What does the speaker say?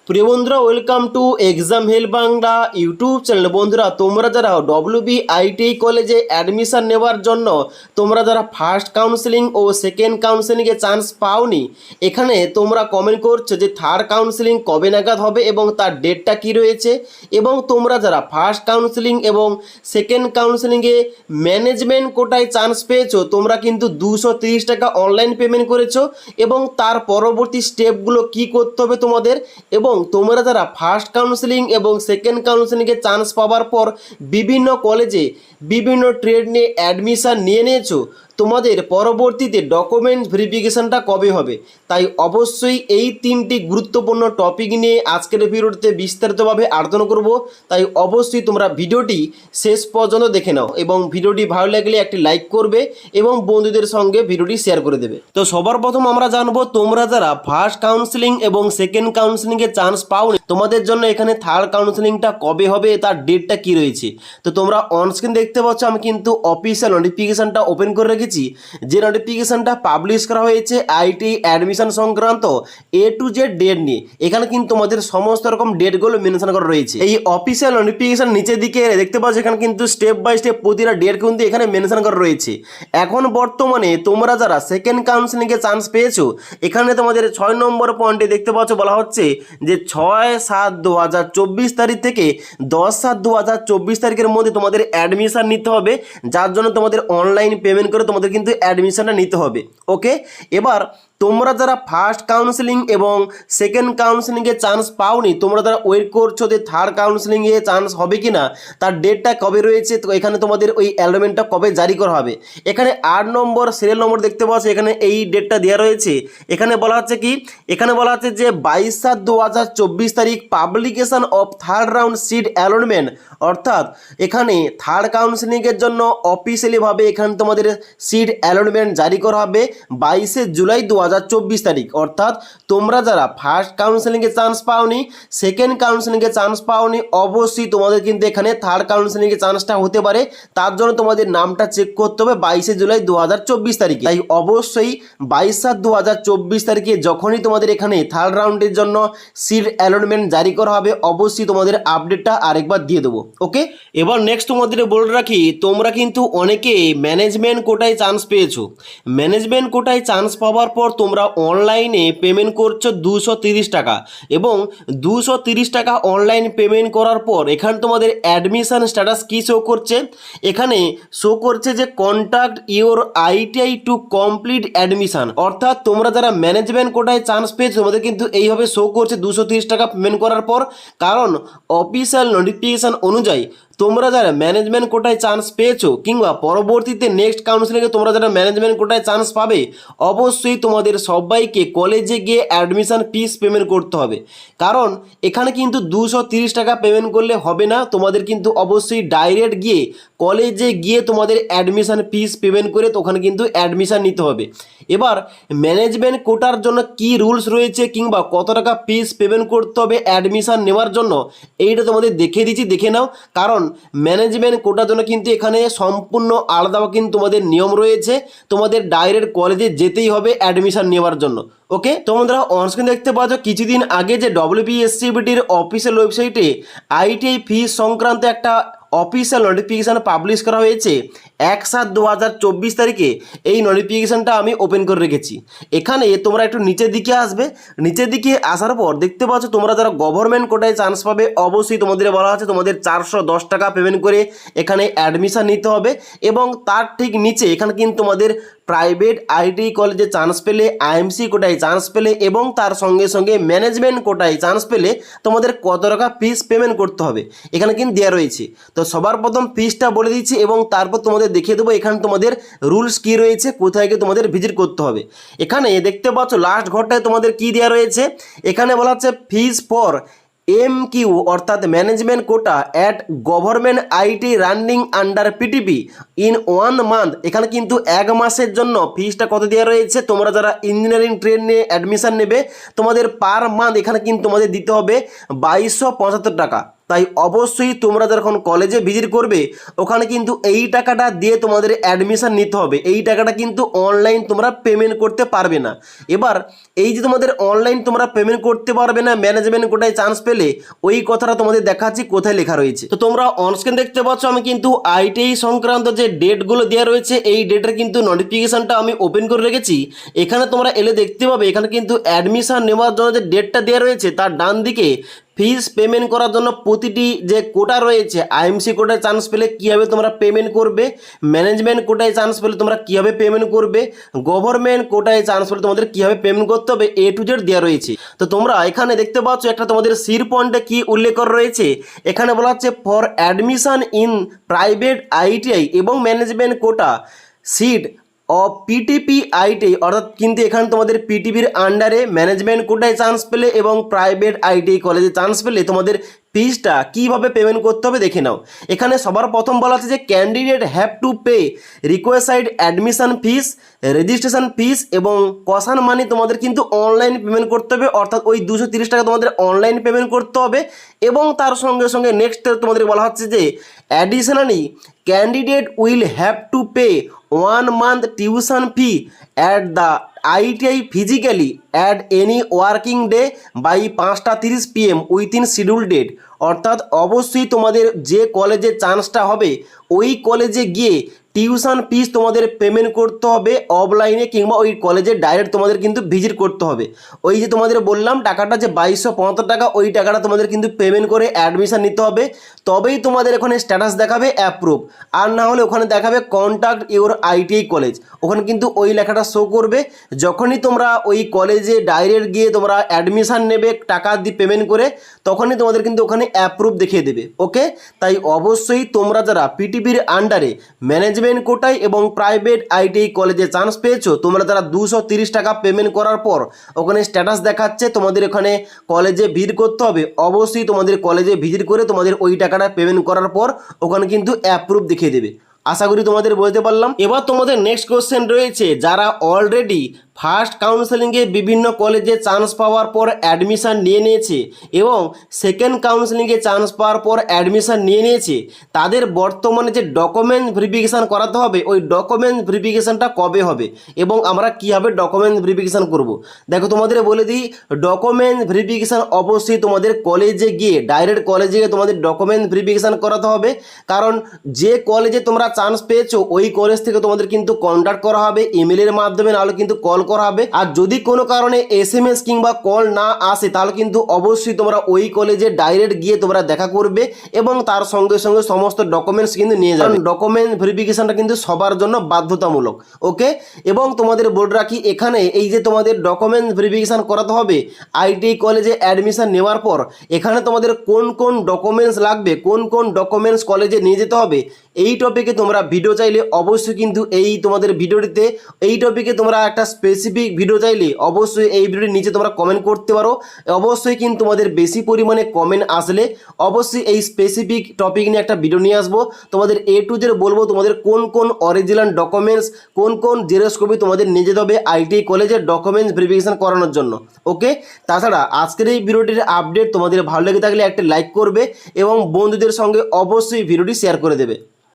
প্রিয় বন্ধুরা, welcome to exam help Bangla YouTube channel. বন্ধুরা, তোমরা যারা WBITI কলেজে অ্যাডমিশন নেওয়ার জন্য তোমরা যারা ফার্স্ট কাউন্সেলিং ও সেকেন্ড কাউন্সেলিংয়ে চান্স পাওনি, এখানে তোমরা কমেন্ট করছো যে থার্ড কাউন্সেলিং কবে নাগাদ হবে এবং তার ডেটটা কী রয়েছে। এবং তোমরা যারা ফার্স্ট কাউন্সেলিং এবং সেকেন্ড কাউন্সেলিংয়ে ম্যানেজমেন্ট কোটায় চান্স পেয়েছো, তোমরা কিন্তু 230 টাকা অনলাইন পেমেন্ট করেছো এবং তার পরবর্তী স্টেপগুলো কী করতে হবে তোমাদের। এবং তোমরা যারা ফার্স্ট কাউন্সেলিং এবং সেকেন্ড কাউন্সেলিংয়ে চান্স পাওয়ার পর বিভিন্ন কলেজে বিভিন্ন ট্রেড নিয়ে অ্যাডমিশান নিয়ে নিয়েছো, তোমাদের পরবর্তীতে ডকুমেন্টস ভেরিফিকেশানটা কবে হবে। তাই অবশ্যই এই তিনটি গুরুত্বপূর্ণ টপিক নিয়ে আজকের ভিডিওটিতে বিস্তারিতভাবে আলোচনা করব। তাই অবশ্যই তোমরা ভিডিওটি শেষ পর্যন্ত দেখে নাও এবং ভিডিওটি ভালো লাগলে একটি লাইক করবে এবং বন্ধুদের সঙ্গে ভিডিওটি শেয়ার করে দেবে। তো সবার প্রথম আমরা জানবো, তোমরা যারা ফার্স্ট কাউন্সেলিং এবং সেকেন্ড কাউন্সেলিংয়ে চান্স পাওনি, তোমাদের জন্য এখানে থার্ড কাউন্সেলিংটা কবে হবে, তার ডেটটা কি রয়েছে। তো তোমরা অনস্ক্রিন দেখতে পাচ্ছ, আমি কিন্তু অফিসিয়াল নোটিফিকেশানটা ওপেন করে রেখেছি। যে নোটিফিকেশনটা পাবলিশ করা হয়েছে আইটি অ্যাডমিশন সংক্রান্ত A to Z ডেট নিয়ে, এখানে কিন্তু তোমাদের সমস্ত রকম ডেটগুলো মেনশন করা রয়েছে। এই অফিসিয়াল নোটিফিকেশন নিচের দিকে দেখতে পাচ্ছ, এখানে কিন্তু স্টেপ বাই স্টেপ প্রতিটা ডেট কিন্তু এখানে মেনশন করা রয়েছে। এখন বর্তমানে তোমরা যারা সেকেন্ড কাউন্সেলিংয়ে চান্স পেয়েছো, এখানে তোমাদের 6 নম্বর পয়েন্টে দেখতে পাচ্ছ বলা হচ্ছে যে 6/7/2024 তারিখ থেকে 10/7/2024 তারিখের মধ্যে তোমাদের অ্যাডমিশন নিতে হবে, যার জন্য তোমাদের অনলাইন পেমেন্ট করে তোমাদের কিন্তু অ্যাডমিশনটা নিতে হবে। ওকে, এবার তোমরা যারা ফার্স্ট কাউন্সেলিং এবং সেকেন্ড কাউন্সেলিংয়ে চান্স পাওনি, তোমরা যারা ওয়েট করছো যে থার্ড কাউন্সেলিংয়ে চান্স হবে কি না, তার ডেটটা কবে রয়েছে, তো এখানে তোমাদের ওই অ্যালটমেন্টটা কবে জারি করা হবে। এখানে 8 নম্বর সিরিয়াল নম্বর দেখতে পাচ্ছ, এখানে এই ডেটটা দেওয়া রয়েছে। এখানে বলা হচ্ছে কি, এখানে বলা হচ্ছে যে 22/7/2024 তারিখ publication of third round seat allotment, অর্থাৎ এখানে থার্ড কাউন্সেলিংয়ের জন্য অফিসিয়ালিভাবে এখানে তোমাদের সিট অ্যালটমেন্ট জারি করা হবে 22 জুলাই 2024 তারিখ। অর্থাৎ তোমরা যারা ফার্স্ট কাউন্সেলিংয়ে চান্স পাওনি, সেকেন্ড কাউন্সেলিংয়ে চান্স পাওনি, অবশ্যই তোমাদের কিন্তু এখানে থার্ড কাউন্সেলিংয়ে চান্সটা হতে পারে। তার জন্য তোমাদের নামটা চেক করতে হবে 22 জুলাই 2024 তারিখে। তাই অবশ্যই 22/7/2024 তারিখে যখনই তোমাদের এখানে থার্ড রাউন্ডের জন্য সিট অ্যালটমেন্ট জারি করা হবে, অবশ্যই তোমাদের আপডেটটা আরেকবার দিয়ে দেবো। ওকে, এবার নেক্সট তোমাদের বলে রাখি, তোমরা কিন্তু অনেকে ম্যানেজমেন্ট কোটায় চান্স পেয়েছো। ম্যানেজমেন্ট কোটায় চান্স পাওয়ার পর তোমরা অনলাইনে পেমেন্ট করছো 230 টাকা এবং 230 টাকা অনলাইন পেমেন্ট করার পর এখানে তোমাদের অ্যাডমিশন স্ট্যাটাস কী শো করছে, এখানে শো করছে যে contact your ITI to complete admission. অর্থাৎ তোমরা যারা ম্যানেজমেন্ট কোটায় চান্স পেয়েছো, তোমাদের কিন্তু এইভাবে শো করছে 230 টাকা পেমেন্ট করার পর। কারণ অফিসিয়াল নোটিফিকেশান অনুযায়ী তোমরা যারা ম্যানেজমেন্ট কোটায় চান্স পেয়েছো কিংবা পরবর্তীতে নেক্সট কাউন্সিলিংয়ে তোমরা যারা ম্যানেজমেন্ট কোটায় চান্স পাবে, অবশ্যই তোমাদের সবাইকে কলেজে গিয়ে অ্যাডমিশন ফিস পেমেন্ট করতে হবে। কারণ এখানে কিন্তু 230 টাকা পেমেন্ট করলে হবে না, তোমাদের কিন্তু অবশ্যই ডাইরেক্ট গিয়ে কলেজে গিয়ে তোমাদের অ্যাডমিশন ফিস পেমেন্ট করে ওখানে কিন্তু অ্যাডমিশন নিতে হবে। এবার ম্যানেজমেন্ট কোটার জন্য কি রুলস রয়েছে কিংবা কত টাকা ফিস পেমেন্ট করতে হবে অ্যাডমিশন নেওয়ার জন্য, এইটা তোমাদের দেখিয়ে দিচ্ছি, দেখে নাও। কারণ ম্যানেজমেন্ট কোটার জন্য কিন্তু এখানে সম্পূর্ণ আলাদা কিন্তু তোমাদের নিয়ম রয়েছে, তোমাদের ডাইরেক্ট কলেজে যেতেই হবে অ্যাডমিশন নেওয়ার জন্য। ওকে, তোমরা অনস্ক্রিন দেখতে পাচ্ছ কিছুদিন আগে যে WBSCBTর অফিসিয়াল ওয়েবসাইটে ITI ফিস সংক্রান্ত একটা অফিসিয়াল নোটিফিকেশান পাবলিশ করা হয়েছে 1/7/2024 তারিখে। এই নোটিফিকেশানটা আমি ওপেন করে রেখেছি। এখানে তোমরা একটু নিচের দিকে আসবে, নিচের দিকে আসার পর দেখতে পাচ্ছ তোমরা যারা গভর্নমেন্ট কোটায় চান্স পাবে, অবশ্যই তোমাদের বলা আছে তোমাদের 410 টাকা পেমেন্ট করে এখানে অ্যাডমিশান নিতে হবে। এবং তার ঠিক নিচে এখানে কিন্তু তোমাদের প্রাইভেট ITI কলেজে চান্স পেলে, IMC কোটায় চান্স পেলে এবং তার সঙ্গে সঙ্গে ম্যানেজমেন্ট কোটায় চান্স পেলে তোমাদের কত টাকা ফিস পেমেন্ট করতে হবে এখানে কিন্তু দেওয়া রয়েছে। তো সবার প্রথম ফিসটা বলে দিচ্ছি এবং তারপর তোমাদের দেখিয়ে দেবো এখানে তোমাদের রুলস কী রয়েছে, কোথায় গিয়ে তোমাদের ভিজিট করতে হবে। এখানে দেখতে পাচ্ছ লাস্ট ঘরটায় তোমাদের কী দেওয়া রয়েছে, এখানে বলা হচ্ছে ফিস ফর MQ অর্থাৎ management quota at government ITI running under PTP in 1 month. এখানে কিন্তু 1 মাসের জন্য ফিসটা কত দেওয়া রয়েছে, তোমরা যারা ইঞ্জিনিয়ারিং ট্রেড নিয়ে অ্যাডমিশান নেবে তোমাদের পার মান্থ এখানে কিন্তু তোমাদের দিতে হবে 2275 টাকা। তাই অবশ্যই তোমরা যখন কলেজে ভিজিট করবে ওখানে কিন্তু এই টাকাটা দিয়ে তোমাদের অ্যাডমিশন নিতে হবে। এই টাকাটা কিন্তু অনলাইন তোমরা পেমেন্ট করতে পারবে না। এবার এই যে তোমাদের অনলাইন তোমরা পেমেন্ট করতে পারবে না ম্যানেজমেন্ট কোটায় চান্স পেলে, ওই কথাটা তোমাদের দেখাচ্ছি কোথায় লেখা রয়েছে। তো তোমরা অনস্ক্রিন দেখতে পাচ্ছ আমি কিন্তু আইটিআই সংক্রান্ত যে ডেটগুলো দেওয়া রয়েছে এই ডেটের কিন্তু নোটিফিকেশনটা আমি ওপেন করে রেখেছি। এখানে তোমরা এলে দেখতে পাবে এখানে কিন্তু অ্যাডমিশন নেওয়ার জন্য যে ডেটটা দেওয়া রয়েছে তার ডান দিকে ফিস পেমেন্ট করার জন্য প্রতিটি যে কোটা রয়েছে, আইএমসি কোটায় চান্স পেলে কীভাবে তোমরা পেমেন্ট করবে, ম্যানেজমেন্ট কোটায় চান্স পেলে তোমরা কীভাবে পেমেন্ট করবে, গভর্নমেন্ট কোটায় চান্স পেলে তোমাদের কীভাবে পেমেন্ট করতে হবে, A to Z দেওয়া রয়েছে। তো তোমরা এখানে দেখতে পাচ্ছ একটা তোমাদের সির পয়েন্টে কী উল্লেখ করা রয়েছে, এখানে বলা হচ্ছে for admission in private ITI এবং management quota seat of PTP ITI, অর্থাৎ কিন্তু এখানে তোমাদের পিটিপির আন্ডারে ম্যানেজমেন্ট কোটায় চান্স পেলে এবং প্রাইভেট আইটিআই কলেজে চান্স পেলে তোমাদের ফিসটা কীভাবে পেমেন্ট করতে হবে দেখে নাও। এখানে সবার প্রথম বলা আছে যে candidate have to pay requisite admission fees, registration fees এবং কশন মানি তোমাদের কিন্তু অনলাইন পেমেন্ট করতে হবে, অর্থাৎ ওই 230 টাকা তোমাদের অনলাইন পেমেন্ট করতে হবে। এবং তার সঙ্গে সঙ্গে নেক্সট তোমাদের বলা হচ্ছে যে additionally candidate will have to pay 1 month tuition fee at the ITI physically at any working day by 5:30 PM within schedule date, অর্থাৎ অবশ্যই তোমাদের যে কলেজে চান্সটা হবে ওই কলেজে গিয়ে টিউশন ফিস তোমাদের পেমেন্ট করতে হবে অফলাইনে, কিংবা ওই কলেজে ডাইরেক্ট তোমাদের কিন্তু ভিজিট করতে হবে। ওই যে তোমাদের বললাম টাকাটা যে 2275 টাকা, ওই টাকাটা তোমাদের কিন্তু পেমেন্ট করে অ্যাডমিশন নিতে হবে, তবেই তোমাদের ওখানে স্ট্যাটাস দেখাবে অ্যাপ্রুভ। আর না হলে ওখানে দেখাবে কন্ট্যাক্ট ইউর আইটিআই কলেজ, ওখানে কিন্তু ওই লেখাটা শো করবে। যখনই তোমরা ওই কলেজে ডাইরেক্ট গিয়ে তোমরা অ্যাডমিশন নেবে টাকা দিয়ে পেমেন্ট করে, তখনই তোমাদের কিন্তু ওখানে অ্যাপ্রুভ দেখিয়ে দেবে। ওকে, তাই অবশ্যই তোমরা যারা পিটিপির আন্ডারে ম্যানেজমেন্ট কোটায় এবং প্রাইভেট আইটিআই কলেজে চান্স পেয়েছো, তোমরা যারা 230 টাকা পেমেন্ট করার পর ওখানে স্ট্যাটাস দেখাচ্ছে তোমাদের ওখানে কলেজে ভিজিট করতে হবে, অবশ্যই তোমাদের কলেজে ভিজিট করে তোমাদের ওই টাকাটা পেমেন্ট করার পর ওখানে কিন্তু অ্যাপ্রুভ দেখিয়ে দেবে। আশা করি তোমাদের বলতে পারলাম। এবার তোমাদের নেক্সট কোশ্চেন রয়েছে, যারা অলরেডি ফার্স্ট কাউন্সেলিংয়ে বিভিন্ন কলেজে চান্স পাওয়ার পর অ্যাডমিশান নিয়ে নিয়েছে এবং সেকেন্ড কাউন্সেলিংয়ে চান্স পাওয়ার পর অ্যাডমিশান নিয়ে নিয়েছে, তাদের বর্তমানে যে ডকুমেন্ট ভেরিফিকেশান করাতে হবে ওই ডকুমেন্ট ভেরিফিকেশানটা কবে হবে এবং আমরা কীভাবে ডকুমেন্ট ভেরিফিকেশান করব। দেখো তোমাদের বলে দিই, ডকুমেন্ট ভেরিফিকেশান অবশ্যই তোমাদের কলেজে গিয়ে ডাইরেক্ট কলেজে গিয়ে তোমাদের ডকুমেন্ট ভেরিফিকেশান করাতে হবে, কারণ যে কলেজে তোমরা চান্স পেয়েছো ওই কলেজ থেকে তোমাদের কিন্তু কন্ট্যাক্ট করা হবে ইমেলের মাধ্যমে, নাহলে কিন্তু কল করা হবে। আর যদি কোনো কারণে SMS কিংবা কল না আসে তাহলে কিন্তু অবশ্যই তোমরা ওই কলেজে ডাইরেক্ট গিয়ে তোমরা দেখা করবে এবং তার সঙ্গে সঙ্গে সমস্ত ডকুমেন্টস কিন্তু নিয়ে যাবে। ডকুমেন্ট ভেরিফিকেশনটা কিন্তু সবার জন্য বাধ্যতামূলক। ওকে, এবং তোমাদের বলে রাখি এখানে এই যে তোমাদের ডকুমেন্ট ভেরিফিকেশন করাতে হবে আইটিআই কলেজে অ্যাডমিশন নেওয়ার পর, এখানে তোমাদের কোন কোন ডকুমেন্টস লাগবে, কোন কোন ডকুমেন্টস কলেজে নিয়ে যেতে হবে, এই টপিকে তোমরা ভিডিও চাইলে অবশ্যই কিন্তু এই তোমাদের ভিডিওটিতে এই টপিকে তোমরা একটা স্পেসিফিক ভিডিও চাইলে অবশ্যই এই ভিডিওটির নিচে তোমরা কমেন্ট করতে পারো। অবশ্যই কিন্তু তোমাদের বেশি পরিমাণে কমেন্ট আসলে অবশ্যই এই স্পেসিফিক টপিক নিয়ে একটা ভিডিও নিয়ে আসবো। তোমাদের A to Z বলবো তোমাদের কোন কোন অরিজিনাল ডকুমেন্টস, কোন কোন জেরক্স কপি তোমাদের নিয়ে যেতে হবে আইটিআই কলেজের ডকুমেন্টস ভেরিফিকেশন করানোর জন্য। ওকে, তাছাড়া আজকের এই ভিডিওটির আপডেট তোমাদের ভালো লেগে থাকলে একটা লাইক করবে এবং বন্ধুদের সঙ্গে অবশ্যই ভিডিওটি শেয়ার করে দেবে।